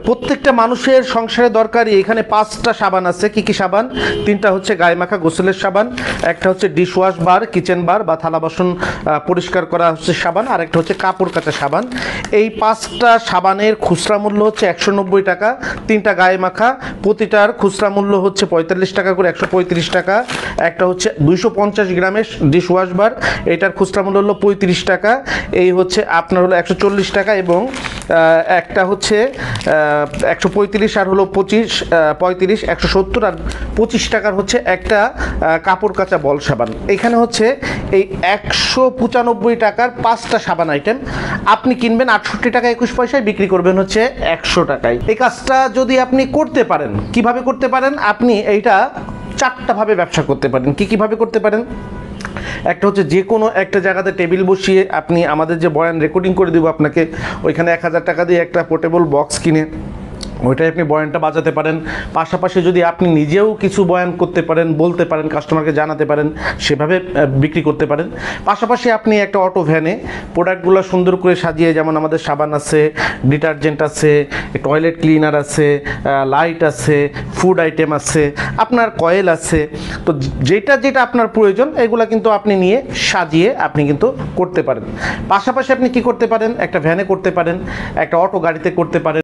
প্রত্যেকটা মানুষের সংসারে দরকারি এখানে 5টা সাবান আছে। কি কি সাবান? 3টা হচ্ছে গায়ে মাখা গোসলের সাবান, একটা হচ্ছে ডিশ ওয়াশ বার কিচেন বার বা থালা বাসন পরিষ্কার করা হচ্ছে সাবান, আর একটা হচ্ছে কাপড় কাচা সাবান। এই 5টা সাবানের খুচরা মূল্য হচ্ছে 190 টাকা। 3টা গায়ে মাখা প্রতিটার খুচরা মূল্য হচ্ছে 45 টাকা করে, 135 টাকা। একটা হচ্ছে 250 গ্রামের ডিশ ওয়াশ বার, এটার খুচরা মূল্য হলো 35 টাকা। এই হচ্ছে আপনার হলো 140 টাকা, এবং একটা হচ্ছে 135 আর হলো 35 170 আর 25 টাকার হচ্ছে একটা কাপড় কাচা বল সাবান। এখানে হচ্ছে এই 195 টাকার 5টা সাবান আইটেম আপনি কিনবেন 68 টাকা 21 পয়সায়, বিক্রি করবেন হচ্ছে 100 টাকায়। এই কাজটা যদি আপনি করতে পারেন, কিভাবে করতে পারেন? আপনি এইটা 4টা ভাবে ব্যবসা করতে পারেন। কি কিভাবে করতে পারেন? একটা হচ্ছে যে কোনো একটা জায়গাতে টেবিল বসিয়ে আপনি আমাদের যে বয়ান রেকর্ডিং করে দিব আপনাকে, ওইখানে 1000 টাকা দিয়ে একটা পোর্টেবল বক্স কিনে ওইটাই আপনি বয়ানটা বাজাতে পারেন। পাশাপাশি যদি আপনি নিজেও কিছু বয়ান করতে পারেন, বলতে পারেন, কাস্টমারকে জানাতে পারেন, সেভাবে বিক্রি করতে পারেন। পাশাপাশি আপনি একটা অটো ভ্যানে প্রোডাক্টগুলো সুন্দর করে সাজিয়ে, যেমন আমাদের সাবান আছে, ডিটারজেন্ট আছে, টয়লেট ক্লিনার আছে, লাইট আছে, ফুড আইটেম আছে, আপনার কয়েল আছে, তো যেটা যেটা আপনার প্রয়োজন এগুলো কিন্তু আপনি নিয়ে সাজিয়ে আপনি কিন্তু করতে পারেন। পাশাপাশি আপনি কি করতে পারেন? একটা ভ্যানে করতে পারেন, একটা অটো গাড়িতে করতে পারেন।